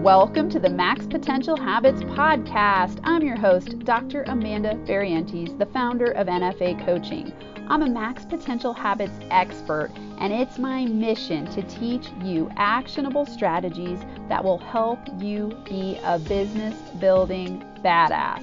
Welcome to the Max Potential Habits podcast. I'm your host, Dr. Amanda Variantes, the founder of NFA Coaching. I'm a Max Potential Habits expert, and it's my mission to teach you actionable strategies that will help you be a business building badass.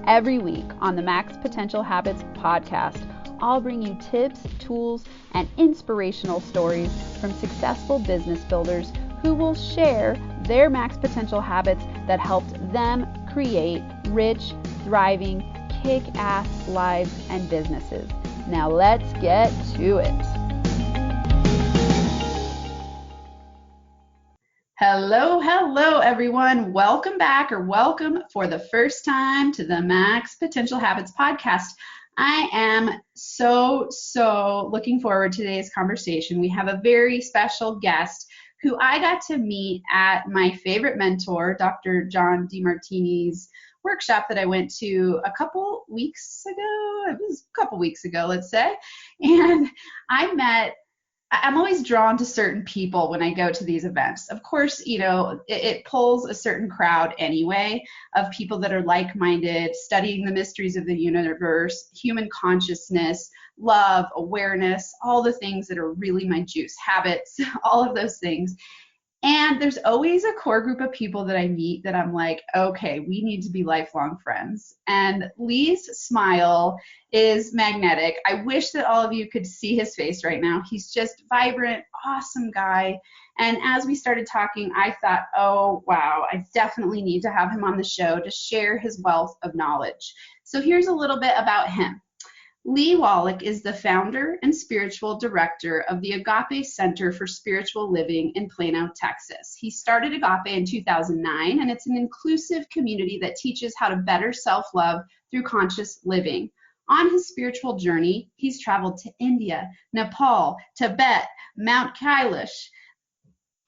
Every week on the Max Potential Habits podcast, I'll bring you tips, tools, and inspirational stories from successful business builders who will share their max potential habits that helped them create rich, thriving, kick-ass lives and businesses. Now let's get to it. Hello everyone. Welcome back, or welcome for the first time to the Max Potential Habits podcast. I am so looking forward to today's conversation. We have a very special guest who I got to meet at my favorite mentor, Dr. John DeMartini's workshop that I went to a couple weeks ago, let's say. And I'm always drawn to certain people when I go to these events. Of course, it pulls a certain crowd anyway of people that are like-minded, studying the mysteries of the universe, human consciousness, love, awareness, all the things that are really my juice, habits, all of those things. And there's always a core group of people that I meet that I'm like, okay, we need to be lifelong friends. And Lee's smile is magnetic. I wish that all of you could see his face right now. He's just vibrant, awesome guy. And as we started talking, I thought, oh, wow, I definitely need to have him on the show to share his wealth of knowledge. So here's a little bit about him. Lee Wolak is the founder and spiritual director of the Agape Center for Spiritual Living in Plano, Texas. He started Agape in 2009, and it's an inclusive community that teaches how to better self-love through conscious living. On his spiritual journey, he's traveled to India, Nepal, Tibet, Mount Kailas,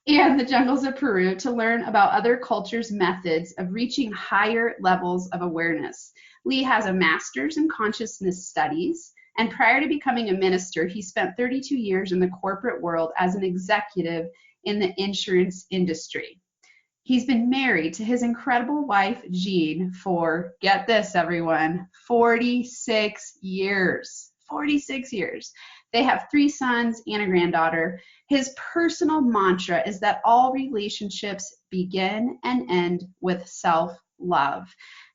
and the jungles of Peru to learn about other cultures' methods of reaching higher levels of awareness. Lee has a master's in consciousness studies, and prior to becoming a minister, he spent 32 years in the corporate world as an executive in the insurance industry. He's been married to his incredible wife, Jean, for, get this, everyone, 46 years. 46 years. They have 3 sons and a granddaughter. His personal mantra is that all relationships begin and end with self-love.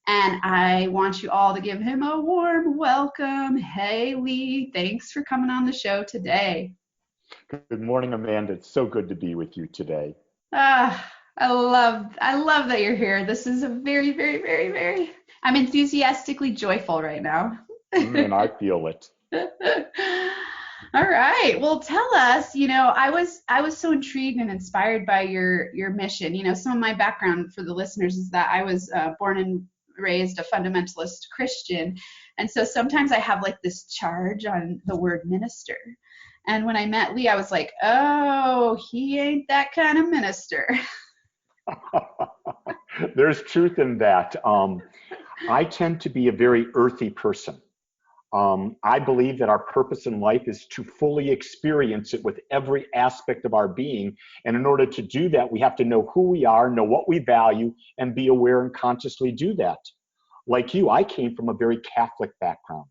And I want you all to give him a warm welcome. Hey, Lee, thanks for coming on the show today. Good morning, Amanda. It's so good to be with you today. I love that you're here. This is a very, I'm enthusiastically joyful right now. And I feel it. All right. Well, tell us, I was so intrigued and inspired by your mission. Some of my background for the listeners is that I was born and raised a fundamentalist Christian. And so sometimes I have like this charge on the word minister. And when I met Lee, I was like, oh, he ain't that kind of minister. There's truth in that. I tend to be a very earthy person. I believe that our purpose in life is to fully experience it with every aspect of our being. And in order to do that, we have to know who we are, know what we value, and be aware and consciously do that. Like you, I came from a very Catholic background.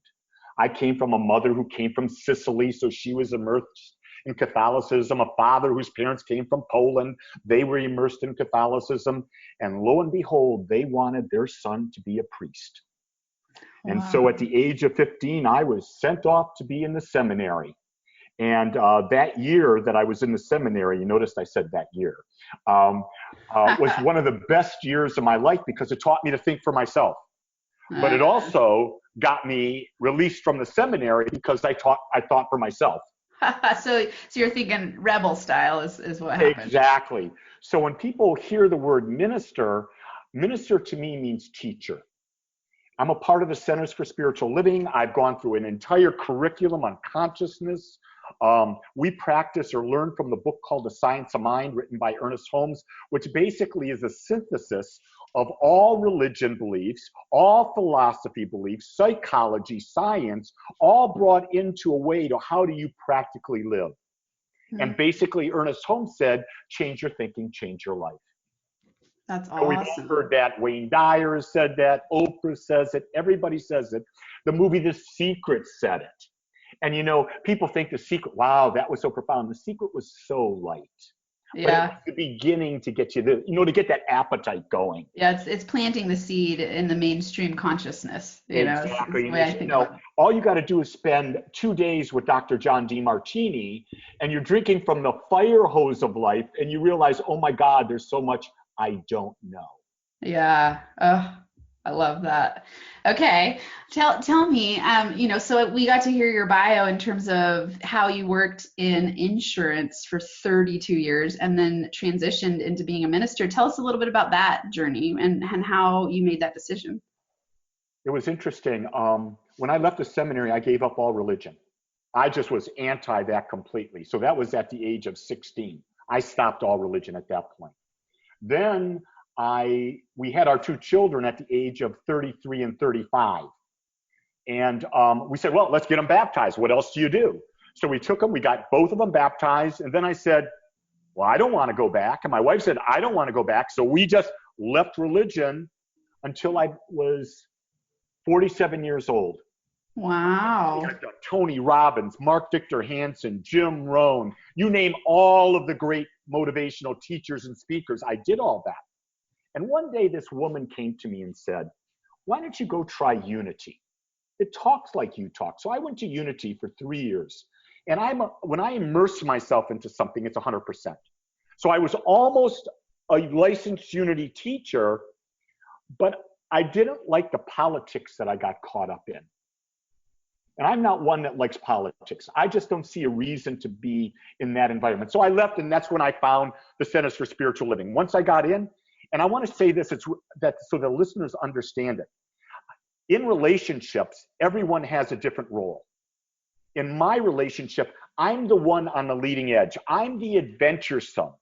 I came from a mother who came from Sicily, so she was immersed in Catholicism, a father whose parents came from Poland. They were immersed in Catholicism. And lo and behold, they wanted their son to be a priest. And so at the age of 15, I was sent off to be in the seminary. And that year that I was in the seminary, you noticed I said that year, was one of the best years of my life because it taught me to think for myself. But it also got me released from the seminary because I thought for myself. So you're thinking rebel style is what happened. Exactly. So when people hear the word minister to me means teacher. I'm a part of the Centers for Spiritual Living. I've gone through an entire curriculum on consciousness. We practice or learn from the book called The Science of Mind, written by Ernest Holmes, which basically is a synthesis of all religion beliefs, all philosophy beliefs, psychology, science, all brought into a way to how do you practically live. And basically, Ernest Holmes said, change your thinking, change your life. That's We've all awesome. heard that. Wayne Dyer has said that. Oprah says it. Everybody says it. The movie The Secret said it. And people think The Secret, wow, that was so profound. The Secret was so light. But it was Yeah. the beginning to get you to get that appetite going. Yeah, it's planting the seed in the mainstream consciousness, is Exactly. the And way I think about it. all you got to do is spend 2 days with Dr. John DeMartini, and you're drinking from the fire hose of life, and you realize, oh my God, there's so much I don't know. Yeah. Oh, I love that. Okay. Tell me, so we got to hear your bio in terms of how you worked in insurance for 32 years and then transitioned into being a minister. Tell us a little bit about that journey and how you made that decision. It was interesting. When I left the seminary, I gave up all religion. I just was anti that completely. So that was at the age of 16. I stopped all religion at that point. Then we had our 2 children at the age of 33 and 35. And we said, well, let's get them baptized. What else do you do? So we took them, we got both of them baptized. And then I said, well, I don't want to go back. And my wife said, I don't want to go back. So we just left religion until I was 47 years old. Wow. I've done Tony Robbins, Mark Victor Hansen, Jim Rohn, you name all of the great motivational teachers and speakers. I did all that. And one day this woman came to me and said, why don't you go try Unity? It talks like you talk. So I went to Unity for 3 years. And when I immerse myself into something, it's 100%. So I was almost a licensed Unity teacher, but I didn't like the politics that I got caught up in. And I'm not one that likes politics. I just don't see a reason to be in that environment. So I left, and that's when I found the Centers for Spiritual Living. Once I got in, and I want to say this, so the listeners understand it. In relationships, everyone has a different role. In my relationship, I'm the one on the leading edge. I'm the adventuresome.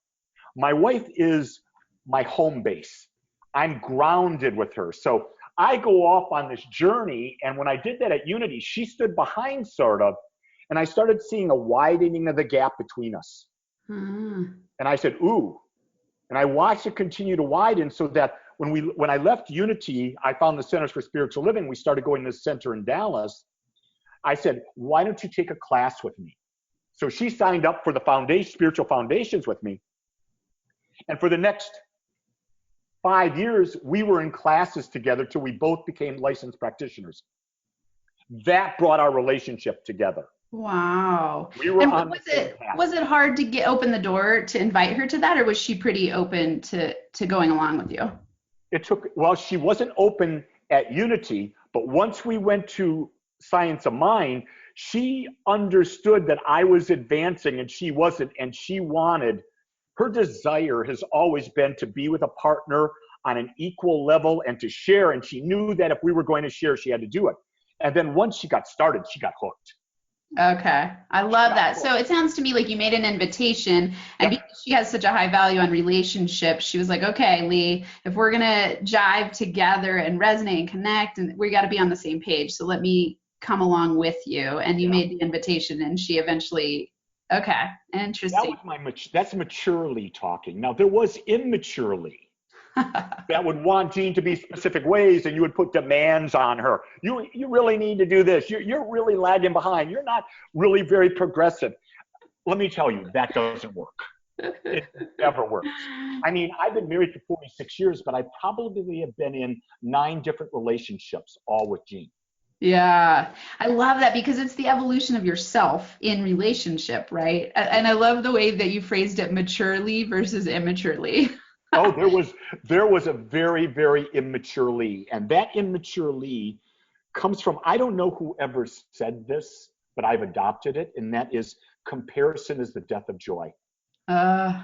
My wife is my home base. I'm grounded with her. So I go off on this journey, and when I did that at Unity, she stood behind sort of, and I started seeing a widening of the gap between us. And I said, ooh. And I watched it continue to widen so that when I left Unity, I found the Centers for Spiritual Living. We started going to this center in Dallas. I said, why don't you take a class with me? So she signed up for the spiritual foundations with me. And for the next 5 years, we were in classes together till we both became licensed practitioners. That brought our relationship together. Wow. We were And on the same path. was it hard to open the door to invite her to that, or was she pretty open to going along with you? She wasn't open at Unity, but once we went to Science of Mind, she understood that I was advancing and she wasn't, and her desire has always been to be with a partner on an equal level and to share, and she knew that if we were going to share, she had to do it. And then once she got started, she got hooked. Okay. I love that. So it sounds to me like you made an invitation, and because she has such a high value on relationships, she was like, okay, Lee, if we're going to jive together and resonate and connect, and we got to be on the same page. So let me come along with you. And you made the invitation, and she eventually, okay, interesting. That's mature Lee talking. Now, there was immature Lee that would want Jean to be specific ways, and you would put demands on her. You really need to do this. You're really lagging behind. You're not really very progressive. Let me tell you, that doesn't work. It never works. I mean, I've been married for 46 years, but I probably have been in 9 different relationships, all with Jean. Yeah, I love that because it's the evolution of yourself in relationship, right? And I love the way that you phrased it, maturely versus immaturely. Oh, there was a very, very immature Lee. And that immature Lee comes from, I don't know who ever said this, but I've adopted it. And that is, comparison is the death of joy. That's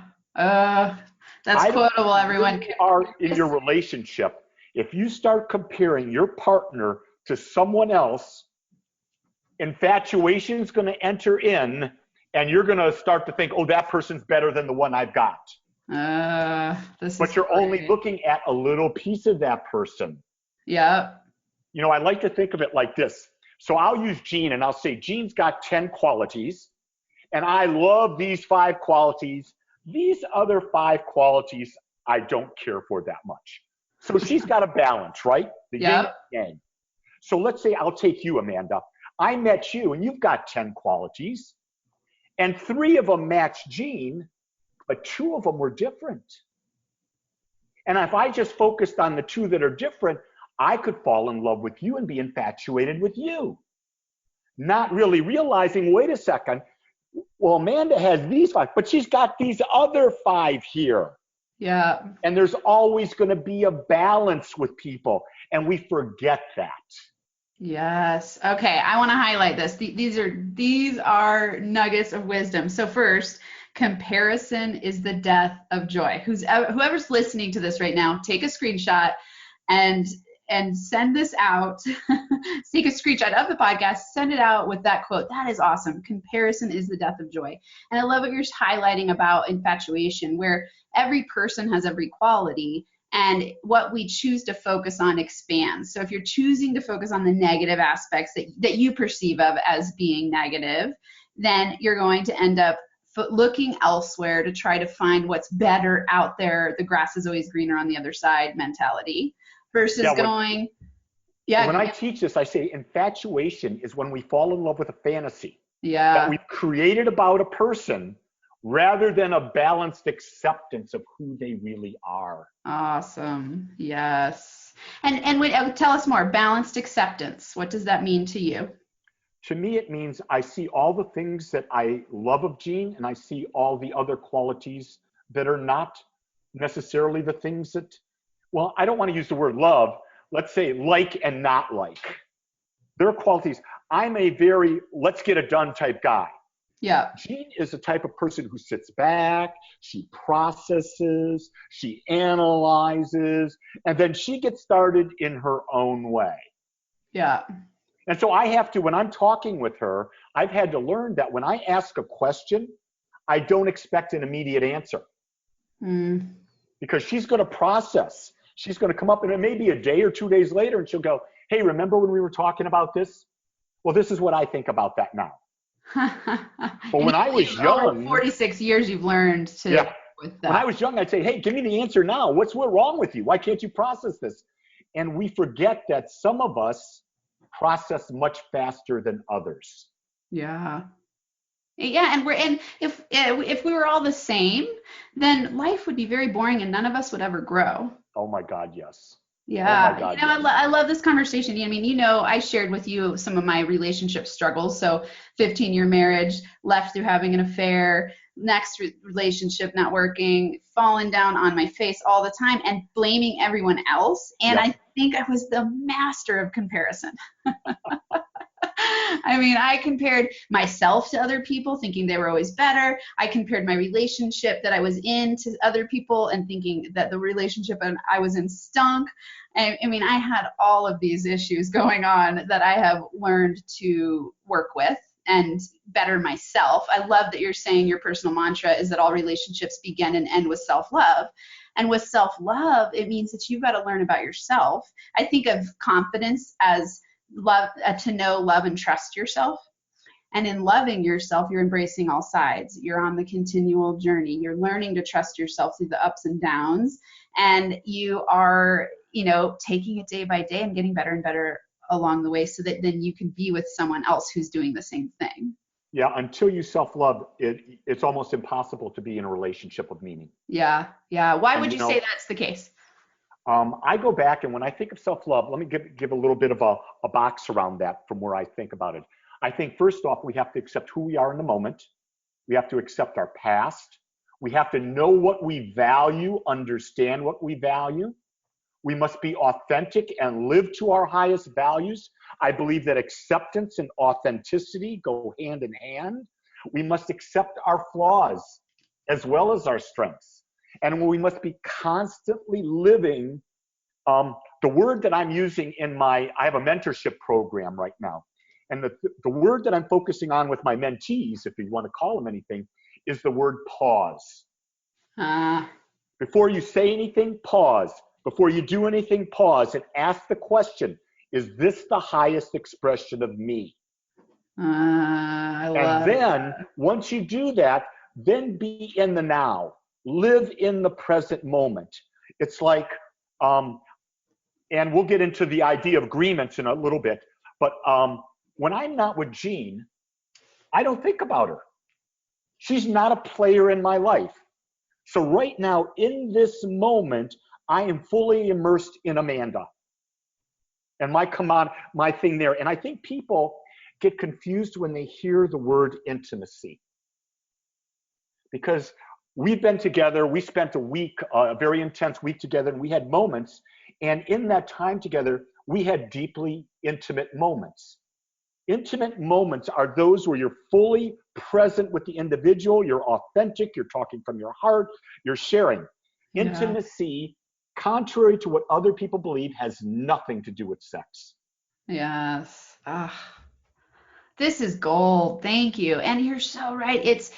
quotable, everyone. You are in your relationship. If you start comparing your partner to someone else, infatuation is going to enter in, and you're going to start to think, oh, that person's better than the one I've got. But you're only looking at a little piece of that person. Yeah. I like to think of it like this. So I'll use Jean, and I'll say, Jean's got 10 qualities, and I love these 5 qualities. These other 5 qualities I don't care for that much. So she's got a balance, right? The yin and Yep. yang. So let's say I'll take you, Amanda. I met you and you've got 10 qualities and 3 of them match Jean, but 2 of them were different. And if I just focused on the 2 that are different, I could fall in love with you and be infatuated with you. Not really realizing, wait a second, well, Amanda has these 5, but she's got these other 5 here. Yeah. And there's always going to be a balance with people. And we forget that. Yes. Okay. I want to highlight this. These are nuggets of wisdom. So first, comparison is the death of joy. Whoever's listening to this right now, take a screenshot and send this out. Take a screenshot of the podcast, send it out with that quote. That is awesome. Comparison is the death of joy. And I love what you're highlighting about infatuation, where every person has every quality. And what we choose to focus on expands. So if you're choosing to focus on the negative aspects that you perceive of as being negative, then you're going to end up looking elsewhere to try to find what's better out there. The grass is always greener on the other side mentality versus When I teach this, I say infatuation is when we fall in love with a fantasy that we've created about a person rather than a balanced acceptance of who they really are. Awesome. Yes. And tell us more. Balanced acceptance. What does that mean to you? To me, it means I see all the things that I love of Jean, and I see all the other qualities that are not necessarily the things that, well, I don't want to use the word love. Let's say like and not like. There are qualities. I'm a very let's get it done type guy. Yeah. Jean is the type of person who sits back, she processes, she analyzes, and then she gets started in her own way. Yeah. And so I have to, when I'm talking with her, I've had to learn that when I ask a question, I don't expect an immediate answer. Because she's going to process. She's going to come up, and it may be a day or 2 days later, and she'll go, hey, remember when we were talking about this? Well, this is what I think about that now. But when I was young, over 46 years, you've learned to with that. When I was young, I'd say, hey, give me the answer now. What's wrong with you? Why can't you process this? And we forget that some of us process much faster than others. Yeah. Yeah, and if we were all the same, then life would be very boring and none of us would ever grow. Oh my God, yes. Yeah, oh my God, yes. I love this conversation. I mean, I shared with you some of my relationship struggles. So 15-year marriage, left through having an affair, next relationship not working, falling down on my face all the time and blaming everyone else. And I think I was the master of comparison. I mean, I compared myself to other people thinking they were always better. I compared my relationship that I was in to other people and thinking that the relationship I was in stunk. I mean, I had all of these issues going on that I have learned to work with and better myself. I love that you're saying your personal mantra is that all relationships begin and end with self-love. And with self-love, it means that you've got to learn about yourself. I think of confidence as love, to know, love, and trust yourself. And in loving yourself, you're embracing all sides. You're on the continual journey. You're learning to trust yourself through the ups and downs. And you are, taking it day by day and getting better and better along the way so that then you can be with someone else who's doing the same thing. Yeah, until you self-love, it's almost impossible to be in a relationship of meaning. Yeah. Why would you say that's the case? I go back, and when I think of self-love, let me give a little bit of a box around that from where I think about it. I think first off, we have to accept who we are in the moment. We have to accept our past. We have to know what we value, understand what we value. We must be authentic and live to our highest values. I believe that acceptance and authenticity go hand in hand. We must accept our flaws as well as our strengths. And we must be constantly living. The word that I'm using I have a mentorship program right now. And the word that I'm focusing on with my mentees, if you want to call them anything, is the word pause. Before you say anything, pause. Before you do anything, pause and ask the question, is this the highest expression of me? I love and then that. once you do that, then be in the now. live in the present moment. It's like, and we'll get into the idea of agreements in a little bit, but when I'm not with Jean, I don't think about her. She's not a player in my life. So right now, in this moment, I am fully immersed in Amanda and my thing there. And I think people get confused when they hear the word intimacy, because we've been together. We spent a week, a very intense week together, and we had moments. And in that time together, we had deeply intimate moments. Intimate moments are those where you're fully present with the individual, you're authentic, you're talking from your heart, you're sharing. Yeah. Intimacy, contrary to what other people believe, has nothing to do with sex. Yes. This is gold. Thank you. And you're so right.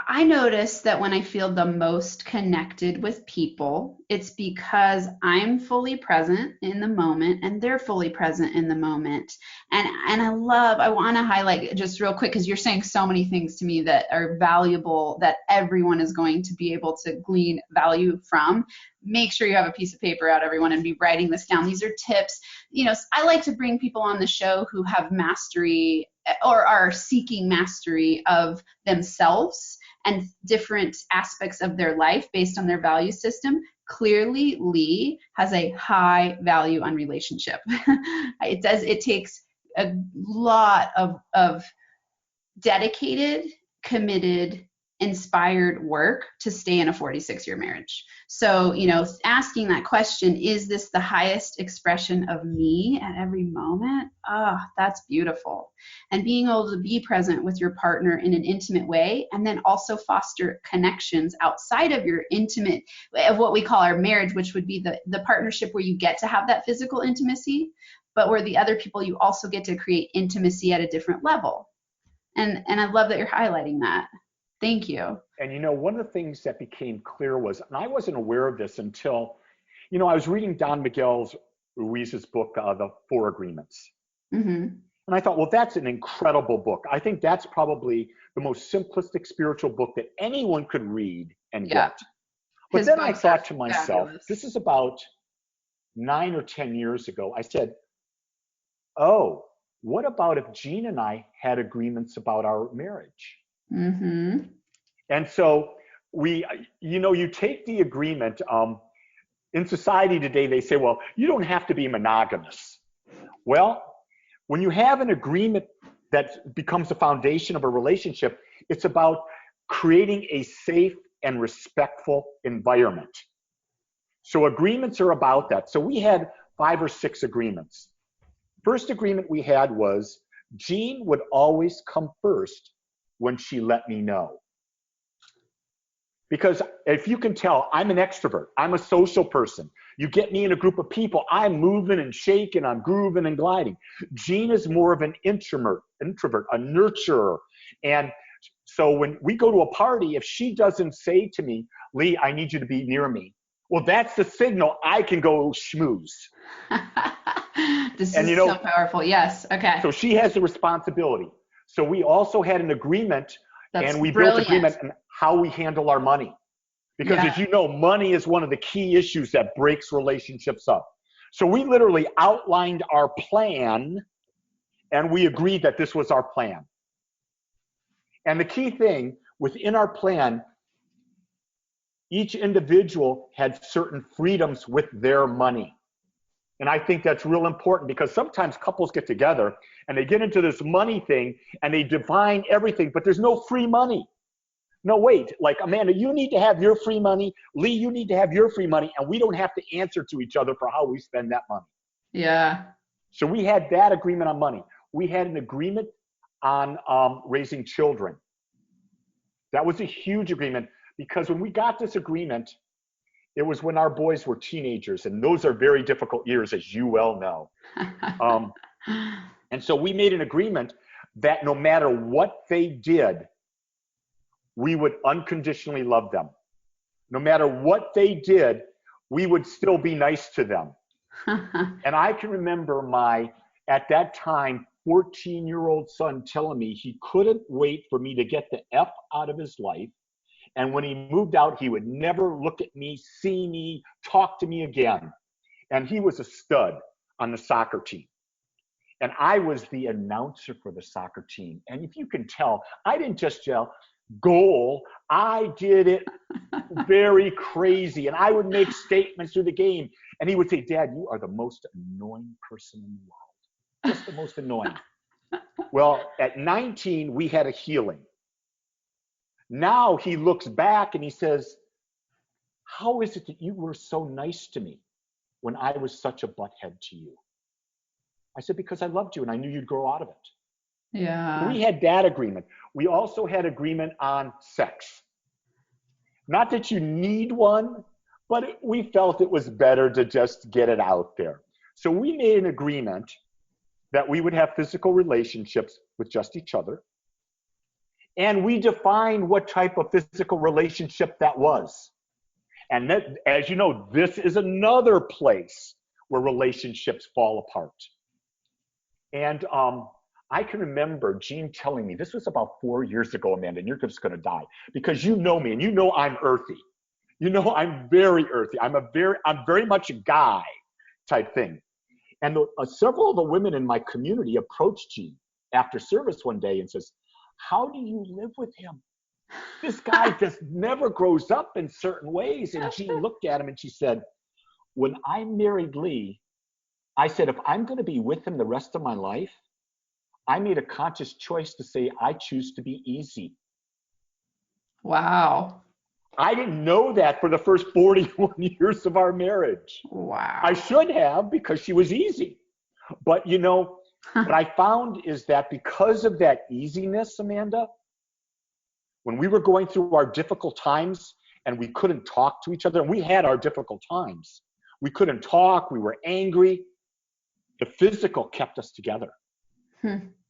I notice that when I feel the most connected with people, it's because I'm fully present in the moment and they're fully present in the moment. And I want to highlight just real quick, because you're saying so many things to me that are valuable, that everyone is going to be able to glean value from. Make sure you have a piece of paper out, everyone, and be writing this down. These are tips. I like to bring people on the show who have mastery or are seeking mastery of themselves and different aspects of their life based on their value system. Clearly, Lee has a high value on relationship. It takes a lot of dedicated, committed, inspired work to stay in a 46-year marriage. So, asking that question, is this the highest expression of me at every moment? That's beautiful. And being able to be present with your partner in an intimate way, and then also foster connections outside of your intimate, of what we call our marriage, which would be the partnership where you get to have that physical intimacy, but where the other people, you also get to create intimacy at a different level. And I love that you're highlighting that. Thank you. And one of the things that became clear was, and I wasn't aware of this until, I was reading Don Miguel Ruiz's book, The Four Agreements. Mm-hmm. And I thought, well, that's an incredible book. I think that's probably the most simplistic spiritual book that anyone could read and get. But His then I thought to myself, fabulous. This is about 9 or 10 years ago. I said, oh, what about if Jean and I had agreements about our marriage? Mm-hmm. And so you take the agreement. In society today, they say, well, you don't have to be monogamous. Well, when you have an agreement that becomes the foundation of a relationship, it's about creating a safe and respectful environment. So agreements are about that. So we had 5 or 6 agreements. First agreement we had was Jean would always come first when she let me know. Because if you can tell, I'm an extrovert. I'm a social person. You get me in a group of people, I'm moving and shaking, I'm grooving and gliding. Jean is more of an introvert, a nurturer. And so when we go to a party, if she doesn't say to me, Lee, I need you to be near me, well, that's the signal I can go schmooze. This is so powerful. Yes. Okay. So she has the responsibility. So we also had an agreement, That's and we brilliant. built agreement on how we handle our money. Because as you know, money is one of the key issues that breaks relationships up. So we literally outlined our plan, and we agreed that this was our plan. And the key thing within our plan, each individual had certain freedoms with their money. And I think that's real important, because sometimes couples get together and they get into this money thing and they define everything, but there's no free money. No, wait, like Amanda, you need to have your free money. Lee, you need to have your free money, and we don't have to answer to each other for how we spend that money. Yeah. So we had that agreement on money. We had an agreement on raising children. That was a huge agreement, because when we got this agreement, it was when our boys were teenagers, and those are very difficult years, as you well know. And so we made an agreement that no matter what they did, we would unconditionally love them. No matter what they did, we would still be nice to them. And I can remember at that time, 14-year-old son telling me he couldn't wait for me to get the F out of his life And when he moved out, he would never look at me, see me, talk to me again. And he was a stud on the soccer team. And I was the announcer for the soccer team. And if you can tell, I didn't just yell, goal. I did it very crazy. And I would make statements through the game. And he would say, Dad, you are the most annoying person in the world. Just the most annoying. Well, at 19, we had a healing. Now he looks back and he says, how is it that you were so nice to me when I was such a butthead to you? I said, because I loved you and I knew you'd grow out of it. Yeah. We had that agreement. We also had agreement on sex. Not that you need one, but we felt it was better to just get it out there. So we made an agreement that we would have physical relationships with just each other. And we defined what type of physical relationship that was. And that, as you know, this is another place where relationships fall apart. And I can remember Gene telling me, this was about 4 years ago, Amanda, and you're just going to die. Because you know me, and you know I'm earthy. You know I'm very earthy. I'm very much a guy type thing. And several of the women in my community approached Gene after service one day and says, how do you live with him? This guy just never grows up in certain ways. And Gene looked at him and she said, when I married Lee, I said, if I'm going to be with him the rest of my life, I made a conscious choice to say, I choose to be easy. Wow. I didn't know that for the first 41 years of our marriage. Wow. I should have, because she was easy. But you know, what I found is that because of that easiness, Amanda, when we were going through our difficult times and we couldn't talk to each other, and we had our difficult times, we couldn't talk, we were angry, the physical kept us together.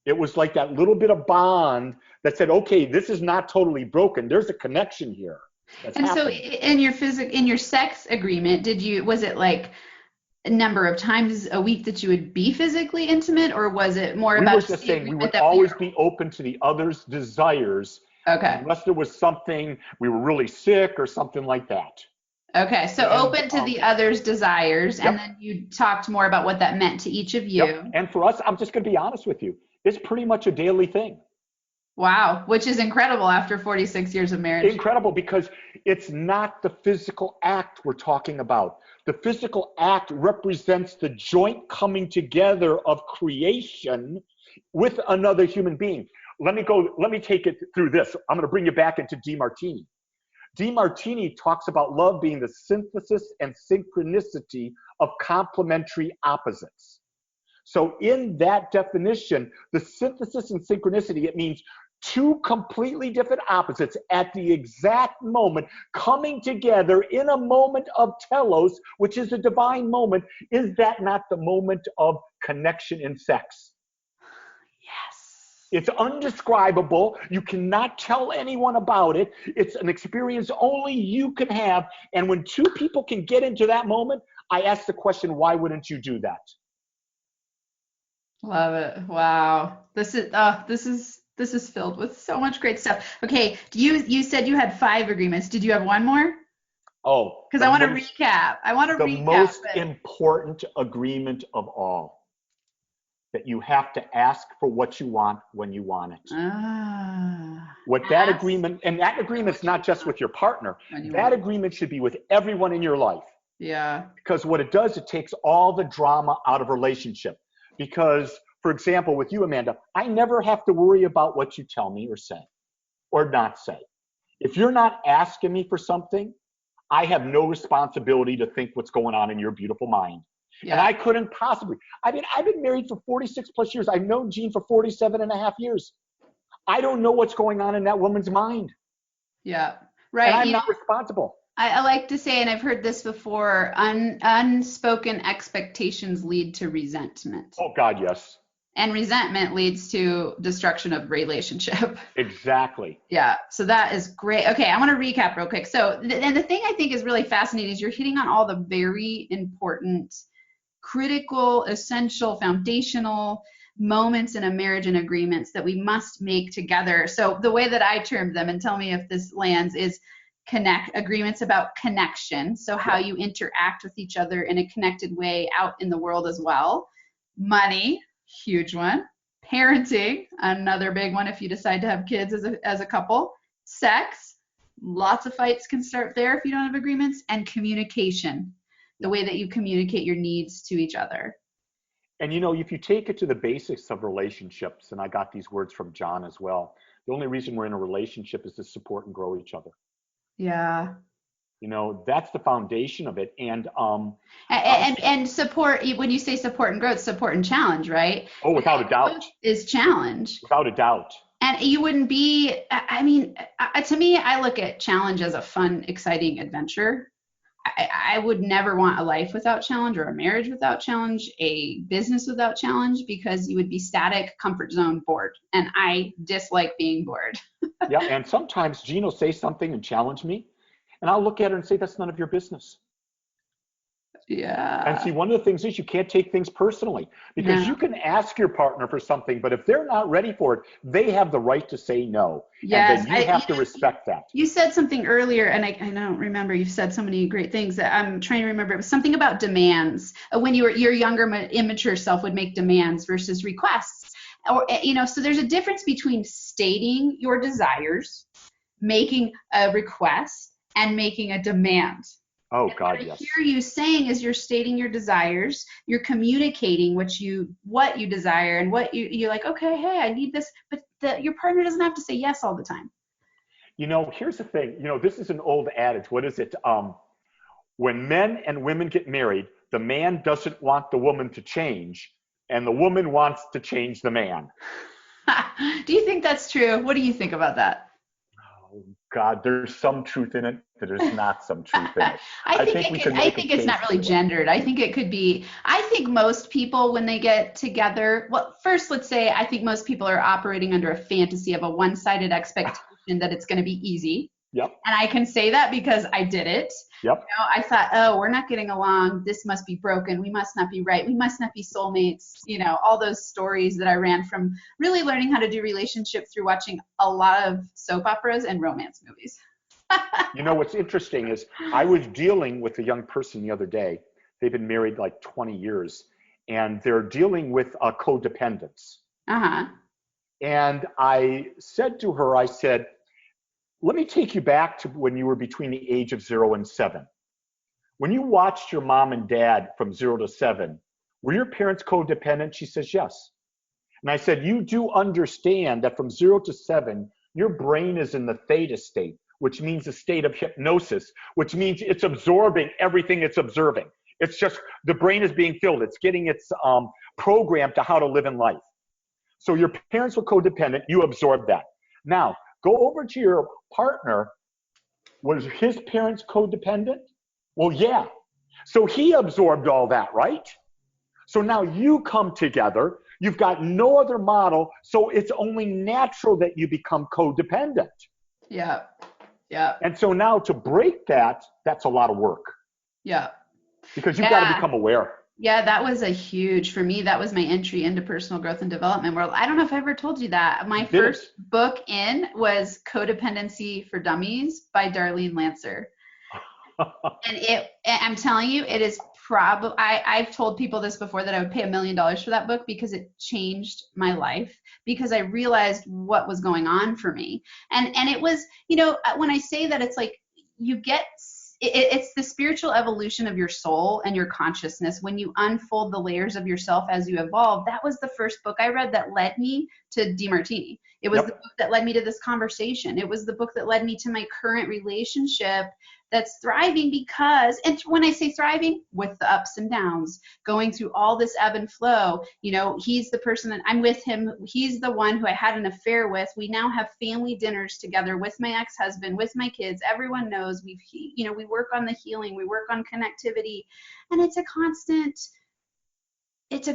It was like that little bit of bond that said, okay, this is not totally broken. There's a connection here. And happening. So in your sex agreement, was it like a number of times a week that you would be physically intimate, or was it more about? We were just saying we would always be open to the other's desires. Okay. Unless there was something, we were really sick or something like that. Okay, so open to the other's desires, and then you talked more about what that meant to each of you. Yep. And for us, I'm just going to be honest with you, it's pretty much a daily thing. Wow, which is incredible after 46 years of marriage. Incredible, because it's not the physical act we're talking about. The physical act represents the joint coming together of creation with another human being. Let me take it through this. I'm going to bring you back into DeMartini. DeMartini talks about love being the synthesis and synchronicity of complementary opposites. So in that definition, the synthesis and synchronicity, it means two completely different opposites at the exact moment coming together in a moment of telos, which is a divine moment. Is that not the moment of connection in sex? It's undescribable. You cannot tell anyone about it. It's an experience only you can have. And when two people can get into that moment, I ask the question, why wouldn't you do that? Love it. Wow. This is filled with so much great stuff. Okay, you said you had 5 agreements. Did you have one more? Oh. Because I want to recap. The most important agreement of all. That you have to ask for what you want when you want it. That agreement, and that agreement's not just with your partner. That agreement should be with everyone in your life. Yeah. Because what it does, it takes all the drama out of relationship. Because, for example, with you, Amanda, I never have to worry about what you tell me or say or not say. If you're not asking me for something, I have no responsibility to think what's going on in your beautiful mind. Yeah. And I couldn't possibly. I've been married for 46 plus years. I've known Gene for 47 and a half years. I don't know what's going on in that woman's mind. Yeah, right. And I'm not responsible. I like to say, and I've heard this before, unspoken expectations lead to resentment. Oh, God, yes. And resentment leads to destruction of relationship. Exactly. Yeah, so that is great. Okay, I want to recap real quick. So, and the thing I think is really fascinating is you're hitting on all the very important, critical, essential, foundational moments in a marriage and agreements that we must make together. So the way that I termed them, and tell me if this lands, is agreements about connection. So how you interact with each other in a connected way out in the world as well. Money, huge one. Parenting, another big one if you decide to have kids as a couple. Sex, lots of fights can start there if you don't have agreements. And communication, the way that you communicate your needs to each other. And if you take it to the basics of relationships, and I got these words from John as well, the only reason we're in a relationship is to support and grow each other. Yeah. That's the foundation of it. And support, when you say support and growth, support and challenge, right? Oh, without a doubt. Is challenge. Without a doubt. And you wouldn't be, to me, I look at challenge as a fun, exciting adventure. I would never want a life without challenge, or a marriage without challenge, a business without challenge, because you would be static, comfort zone, bored. And I dislike being bored. Yeah, and sometimes Gene will say something and challenge me, and I'll look at her and say, that's none of your business. Yeah. And see, one of the things is you can't take things personally, because you can ask your partner for something, but if they're not ready for it, they have the right to say no. Yes, and then you have to respect that. You said something earlier, and I don't remember. You've said so many great things that I'm trying to remember. It was something about demands. When your younger, immature self would make demands versus requests. Or, so there's a difference between stating your desires, making a request, and making a demand. Oh, and God, what yes. I hear you saying is you're stating your desires, you're communicating what you desire, and what you're like, okay, hey, I need this, but your partner doesn't have to say yes all the time. Here's the thing. This is an old adage. What is it? When men and women get married, the man doesn't want the woman to change, and the woman wants to change the man. Do you think that's true? What do you think about that? Oh, God, there's some truth in it. There's not some truth in it. I think it's not really gendered. I think it could be. I think most people, when they get together, well, first, let's say I think most people are operating under a fantasy of a one-sided expectation that it's going to be easy. Yep. And I can say that because I did it. Yep. I thought, oh, we're not getting along. This must be broken. We must not be right. We must not be soulmates. All those stories that I ran from really learning how to do relationship through watching a lot of soap operas and romance movies. What's interesting is I was dealing with a young person the other day. They've been married like 20 years, and they're dealing with codependence. Uh-huh. And I said to her, I said, let me take you back to when you were between the age of 0 and 7. When you watched your mom and dad from 0 to 7, were your parents codependent? She says, yes. And I said, you do understand that from 0 to 7, your brain is in the theta state, which means a state of hypnosis, which means it's absorbing everything it's observing. It's just the brain is being filled. It's getting its program to how to live in life. So your parents were codependent. You absorbed that. Now, go over to your partner. Was his parents codependent? Well, yeah. So he absorbed all that, right? So now you come together. You've got no other model. So it's only natural that you become codependent. Yeah. Yeah. And so now to break that, that's a lot of work. Yeah. Because you've got to become aware. Yeah, that was for me, that was my entry into personal growth and development world. I don't know if I ever told you that. My first book was Codependency for Dummies by Darlene Lancer. And I'm telling you, it is probably, I've told people this before, that I would pay $1 million for that book, because it changed my life, because I realized what was going on for me. And it was, when I say that, it's like it's the spiritual evolution of your soul and your consciousness. When you unfold the layers of yourself as you evolve, that was the first book I read that led me to DeMartini. It was the book that led me to this conversation. It was the book that led me to my current relationship that's thriving, because, and when I say thriving, with the ups and downs, going through all this ebb and flow, he's the person that I'm with him. He's the one who I had an affair with. We now have family dinners together with my ex-husband, with my kids. Everyone knows we work on the healing, we work on connectivity, and it's a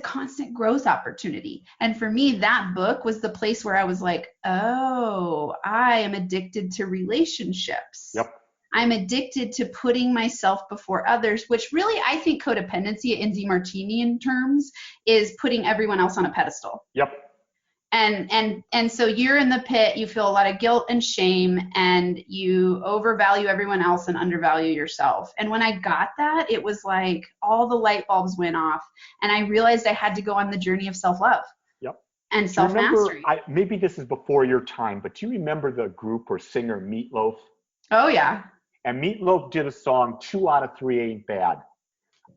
constant growth opportunity. And for me, that book was the place where I was like, oh, I am addicted to relationships. Yep. I'm addicted to putting myself before others, which really I think codependency in DeMartinian terms is putting everyone else on a pedestal. Yep. And so you're in the pit, you feel a lot of guilt and shame, and you overvalue everyone else and undervalue yourself. And when I got that, it was like all the light bulbs went off, and I realized I had to go on the journey of self-love. Yep. And self-mastery. Maybe this is before your time, but do you remember the group or singer Meatloaf? Oh, yeah. And Meatloaf did a song, 2 out of 3 ain't bad.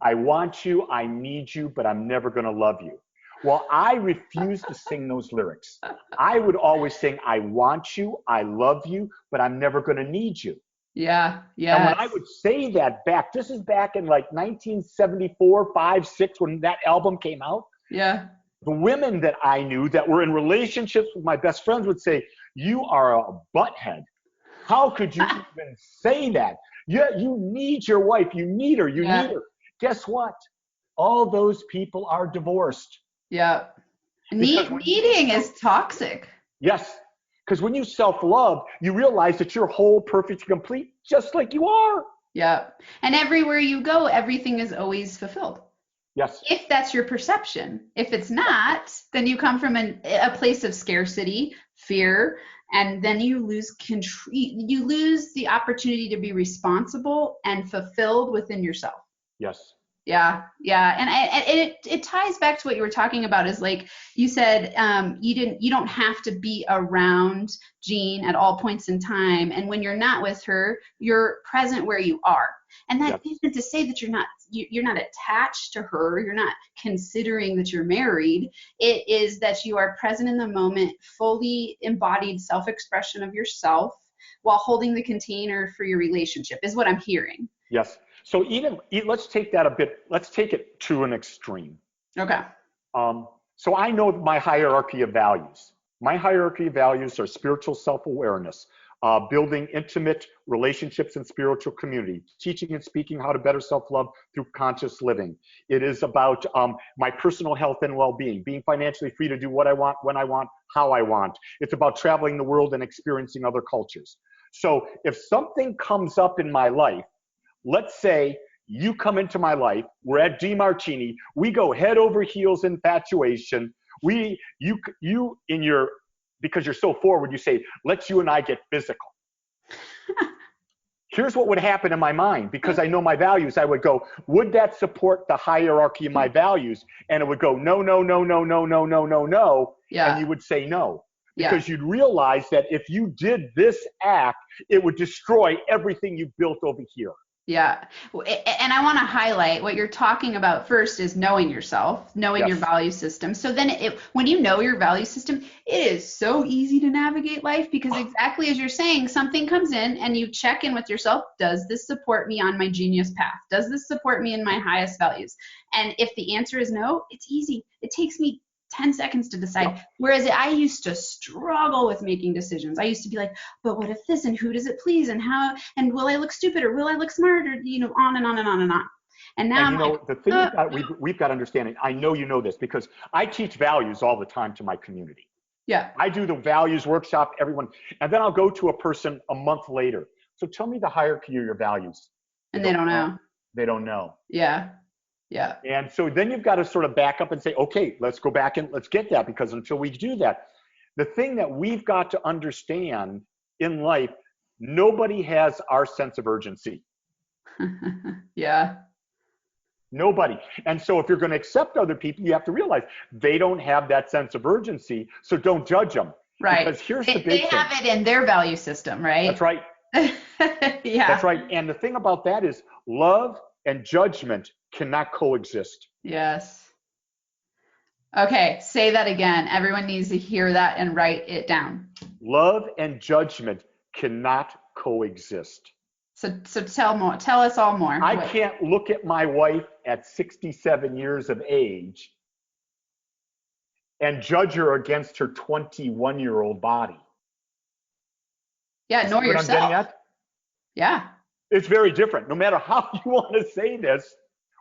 I want you, I need you, but I'm never going to love you. Well, I refused to sing those lyrics. I would always sing, I want you, I love you, but I'm never going to need you. Yeah, yeah. And when I would say that back, this is back in like 1974, 5, 6, when that album came out. Yeah. The women that I knew that were in relationships with my best friends would say, you are a butthead. How could you even say that? You need your wife. You need her. You need her. Guess what? All those people are divorced. Yeah. Needing is toxic. Yes. Because when you self-love, you realize that you're whole, perfect, complete, just like you are. Yeah. And everywhere you go, everything is always fulfilled. Yes. If that's your perception. If it's not, then you come from a place of scarcity, fear, and then you lose the opportunity to be responsible and fulfilled within yourself. Yes. Yeah, yeah, and it ties back to what you were talking about. Is like you said, you don't have to be around Jean at all points in time, and when you're not with her, you're present where you are. And that isn't to say that you're not attached to her, you're not considering that you're married. It is that you are present in the moment, fully embodied self-expression of yourself while holding the container for your relationship, is what I'm hearing. Yes. So let's take it to an extreme. Okay. So I know my hierarchy of values. My hierarchy of values are spiritual self-awareness, building intimate relationships and spiritual community, teaching and speaking how to better self-love through conscious living. It is about my personal health and well-being, being financially free to do what I want, when I want, how I want. It's about traveling the world and experiencing other cultures. So if something comes up in my life, let's say you come into my life, we're at DeMartini, we go head over heels infatuation. Because you're so forward, you say, let's you and I get physical. Here's what would happen in my mind, because I know my values. I would go, would that support the hierarchy of my values? And it would go, no, no, no, no, no, no, no, no, no. Yeah. And you would say no. Because you'd realize that if you did this act, it would destroy everything you've built over here. Yeah. And I want to highlight what you're talking about first is knowing yourself, knowing your value system. So then when you know your value system, it is so easy to navigate life, because exactly as you're saying, something comes in and you check in with yourself. Does this support me on my genius path? Does this support me in my highest values? And if the answer is no, it's easy. It takes me 10 seconds to decide. Whereas I used to struggle with making decisions. I used to be like, but what if this, and who does it please, and how, and will I look stupid, or will I look smart, or, on and on and on and on. And now the thing we've got to understand, I know you know this, because I teach values all the time to my community. Yeah. I do the values workshop, everyone, and then I'll go to a person a month later. So tell me the hierarchy of your values. And they don't know. They don't know. Yeah. Yeah. And so then you've got to sort of back up and say, okay, let's go back and let's get that, because until we do that, the thing that we've got to understand in life, nobody has our sense of urgency. Yeah. Nobody. And so if you're going to accept other people, you have to realize they don't have that sense of urgency. So don't judge them. Right. Because here's the big thing. They have it in their value system, right? That's right. Yeah. That's right. And the thing about that is love and judgment cannot coexist. Yes. Okay, say that again. Everyone needs to hear that and write it down. Love and judgment cannot coexist. So tell us all more. I can't look at my wife at 67 years of age and judge her against her 21-year-old body. Yeah, nor yourself. I'm getting at? Yeah. It's very different. No matter how you want to say this,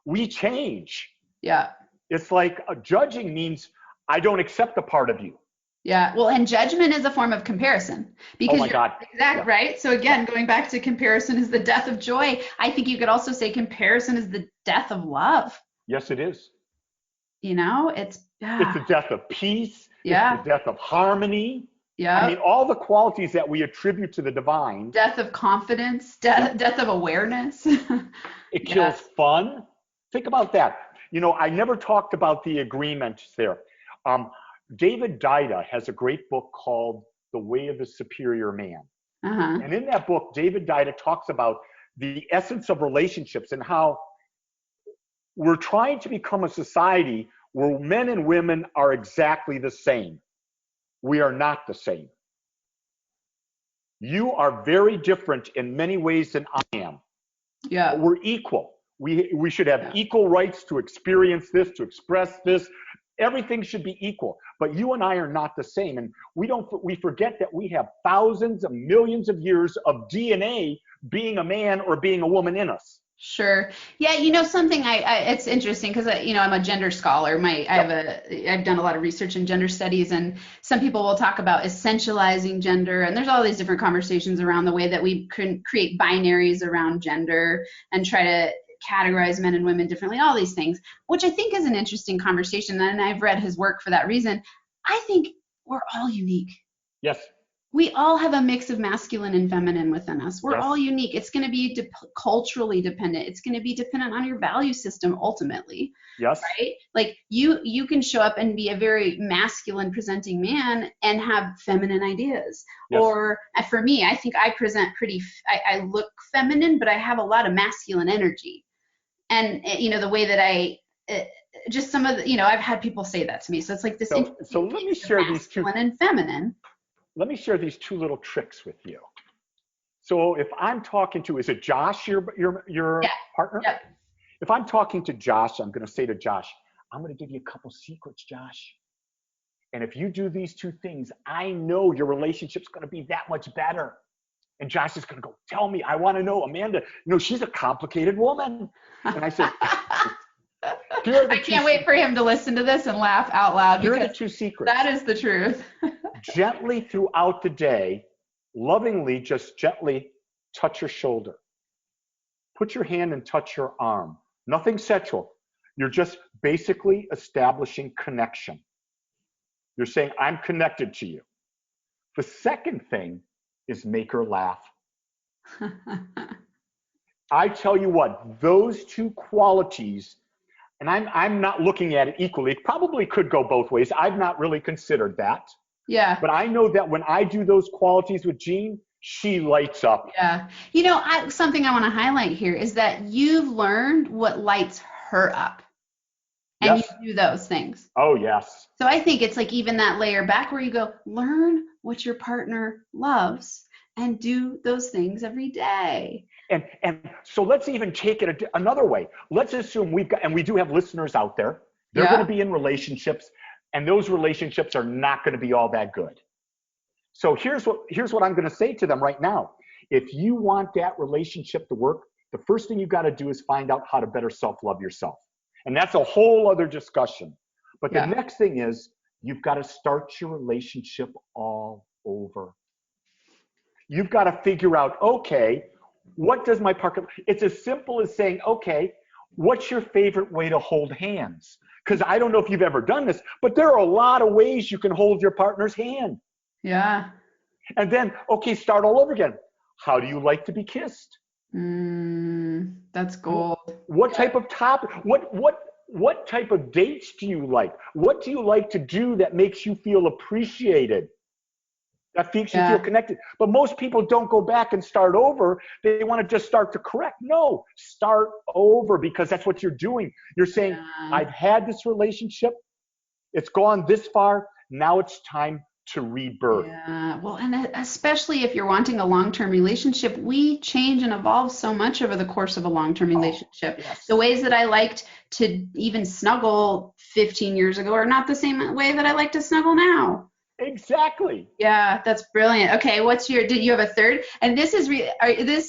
we change. Yeah. It's like judging means I don't accept a part of you. Yeah. Well, and judgment is a form of comparison Oh because my you're God. exact, Yeah. right? So Yeah. again, going back to comparison is the death of joy. I think you could also say comparison is the death of love. Yes, it is. It's It's the death of peace. It's the yeah, death of harmony. I mean, yep. all the qualities that we attribute to the divine. Death of confidence, Yep. death of awareness. It kills Yes. fun. Think about that. I never talked about the agreements there. Um, David Dida has a great book called The Way of the Superior Man. Uh-huh. And in that book, David Dida talks about the essence of relationships and how we're trying to become a society where men and women are exactly the same. We are not the same. You are very different in many ways than I am, but Yeah. we're equal. We should have Yeah. equal rights to experience this, to express this. Everything should be equal, but you and I are not the same. And we forget that we have thousands of millions of years of DNA being a man or being a woman in us. Sure. Yeah, something it's interesting because I'm a gender scholar. Yep. I've done a lot of research in gender studies, and some people will talk about essentializing gender, and there's all these different conversations around the way that we can create binaries around gender and try to categorize men and women differently, all these things, which I think is an interesting conversation, and I've read his work for that reason. I think we're all unique. Yes. We all have a mix of masculine and feminine within us. We're all Yes. unique. It's going to be culturally dependent. It's going to be dependent on your value system ultimately, Yes. right? Like you can show up and be a very masculine presenting man and have feminine ideas. Yes. Or for me, I think I present I look feminine, but I have a lot of masculine energy. And the way that just some of I've had people say that to me. So it's like this So interesting let me mix of share these two. masculine and feminine. Let me share these two little tricks with you. So if I'm talking to, is it Josh, your Yeah. partner? Yep. If I'm talking to Josh, I'm going to say to Josh, I'm going to give you a couple secrets, Josh. And if you do these two things, I know your relationship's going to be that much better. And Josh is going to go, tell me, I want to know. Amanda, she's a complicated woman. And I said, here are the I can't wait for him to listen to this and laugh out loud Here are the because two secrets. that is the truth. Gently throughout the day, lovingly, just gently touch your shoulder. Put your hand and touch your arm. Nothing sexual. You're just basically establishing connection. You're saying, I'm connected to you. The second thing is make her laugh. I tell you what, those two qualities, and I'm not looking at it equally. It probably could go both ways. I've not really considered that. Yeah. But I know that when I do those qualities with Jean, she lights up. Yeah. Something I want to highlight here is that you've learned what lights her up. And Yes. you do those things. Oh, yes. So I think it's like even that layer back where you go, learn what your partner loves and do those things every day. And so let's even take it another way. Let's assume we do have listeners out there. They're going to be in relationships, and those relationships are not going to be all that good. So here's what I'm going to say to them right now. If you want that relationship to work, the first thing you've got to do is find out how to better self-love yourself. And that's a whole other discussion. But the next thing is you've got to start your relationship all over. You've got to figure out, okay, what does my partner, it's as simple as saying, okay, what's your favorite way to hold hands? Because I don't know if you've ever done this, but there are a lot of ways you can hold your partner's hand. Yeah. And then, okay, start all over again. How do you like to be kissed? That's gold. What type of what type of dates do you like? What do you like to do that makes you feel appreciated? That makes you feel connected. But most people don't go back and start over. They want to just start to correct. No, start over, because that's what you're doing. You're saying, I've had this relationship. It's gone this far. Now it's time to rebirth. Yeah, well, and especially if you're wanting a long-term relationship, we change and evolve so much over the course of a long-term relationship. Yes. The ways that I liked to even snuggle 15 years ago are not the same way that I like to snuggle now. Exactly. Yeah, that's brilliant. Okay, did you have a third? And this is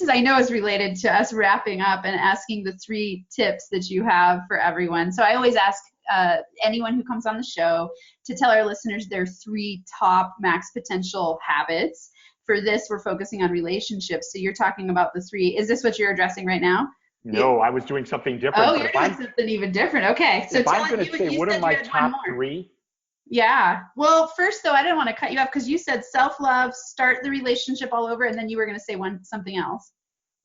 I know is related to us wrapping up and asking the 3 tips that you have for everyone. So I always ask anyone who comes on the show to tell our listeners their 3 top max potential habits. For this, we're focusing on relationships. So you're talking about the 3. Is this what you're addressing right now? No, I was doing something different. Oh, you're doing something even different. Okay. So if I'm going to say, what are my top 3? Yeah. Well, first though, I didn't want to cut you off because you said self-love, start the relationship all over, and then you were going to say something else.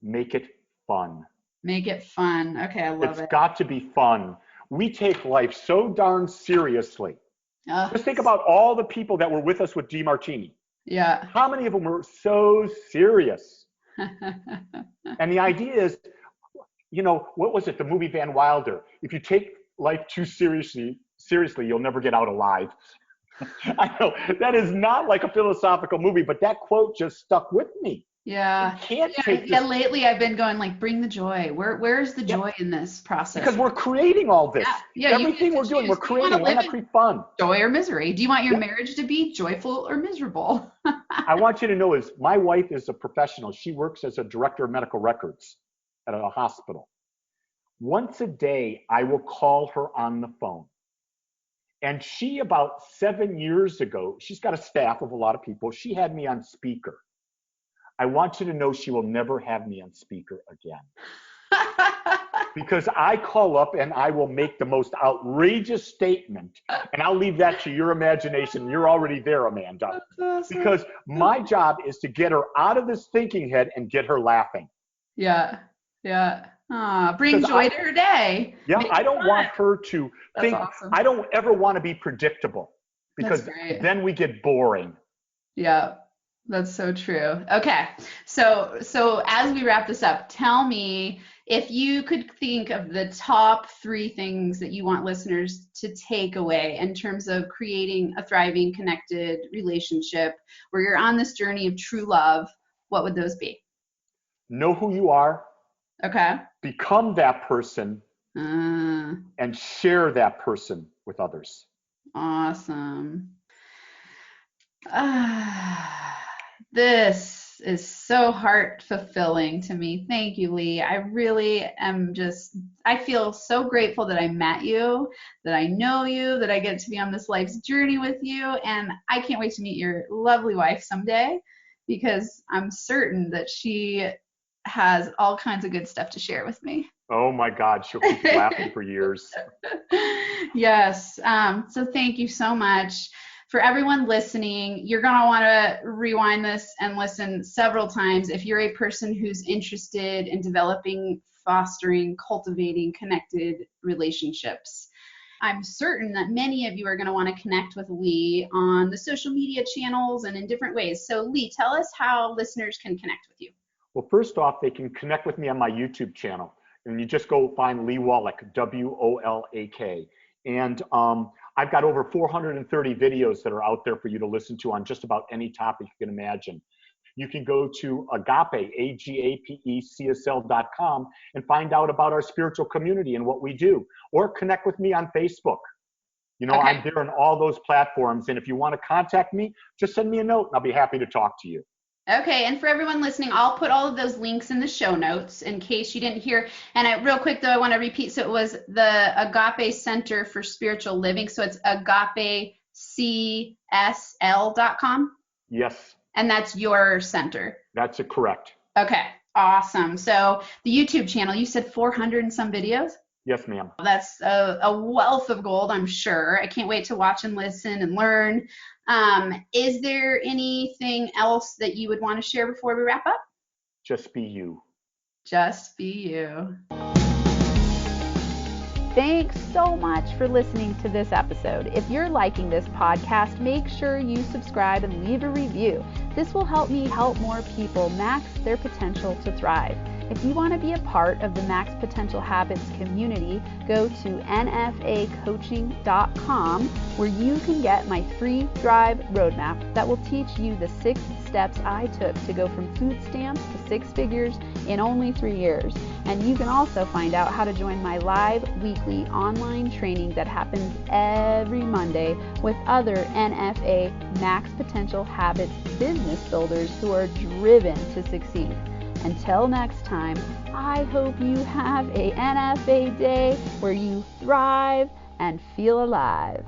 Make it fun. Make it fun. Okay, I love it. It's got to be fun. We take life so darn seriously. Just think about all the people that were with us with DeMartini. Yeah. How many of them were so serious? And the idea is, what was it? The movie Van Wilder. If you take life too seriously, you'll never get out alive. I know that is not like a philosophical movie, but that quote just stuck with me. Yeah. You can't take this. Lately I've been going like, bring the joy. Where's the joy in this process? Because we're creating all this. Yeah. Everything we're doing, we're creating. Why not create fun? Joy or misery? Do you want your marriage to be joyful or miserable? I want you to know is my wife is a professional. She works as a director of medical records at a hospital. Once a day, I will call her on the phone. And she, about 7 years ago, she's got a staff of a lot of people. She had me on speaker. I want you to know she will never have me on speaker again. Because I call up and I will make the most outrageous statement. And I'll leave that to your imagination. You're already there, Amanda. Awesome. Because my job is to get her out of this thinking head and get her laughing. Yeah. Bring joy to her day. Yeah, I don't want her to think. Awesome. I don't ever want to be predictable because then we get boring. Yeah, that's so true. Okay, so as we wrap this up, tell me if you could think of the top 3 things that you want listeners to take away in terms of creating a thriving, connected relationship where you're on this journey of true love. What would those be? Know who you are. Okay. Become that person and share that person with others. Awesome. This is so heart fulfilling to me. Thank you, Lee. I really am I feel so grateful that I met you, that I know you, that I get to be on this life's journey with you. And I can't wait to meet your lovely wife someday because I'm certain that she has all kinds of good stuff to share with me. Oh my God, she'll keep laughing for years. Yes. So thank you so much. For everyone listening, you're going to want to rewind this and listen several times if you're a person who's interested in developing, fostering, cultivating connected relationships. I'm certain that many of you are going to want to connect with Lee on the social media channels and in different ways. So Lee, tell us how listeners can connect with you. Well, first off, they can connect with me on my YouTube channel. And you just go find Lee Wolak, W-O-L-A-K. And I've got over 430 videos that are out there for you to listen to on just about any topic you can imagine. You can go to Agape, AGAPECSL.com and find out about our spiritual community and what we do. Or connect with me on Facebook. Okay. I'm there on all those platforms. And if you want to contact me, just send me a note and I'll be happy to talk to you. Okay, and for everyone listening, I'll put all of those links in the show notes in case you didn't hear. And real quick, though, I want to repeat. So it was the Agape Center for Spiritual Living. So it's AgapeCSL.com? Yes. And that's your center? That's correct. Okay, awesome. So the YouTube channel, you said 400 and some videos? Yes, ma'am. That's a wealth of gold, I'm sure. I can't wait to watch and listen and learn. Is there anything else that you would want to share before we wrap up? Just be you. Just be you. Thanks so much for listening to this episode. If you're liking this podcast, make sure you subscribe and leave a review. This will help me help more people max their potential to thrive. If you want to be a part of the Max Potential Habits community, go to nfacoaching.com where you can get my free Thrive Roadmap that will teach you the 6 steps I took to go from food stamps to 6 figures in only 3 years. And you can also find out how to join my live weekly online training that happens every Monday with other NFA Max Potential Habits business builders who are driven to succeed. Until next time, I hope you have a NFA day where you thrive, and feel alive.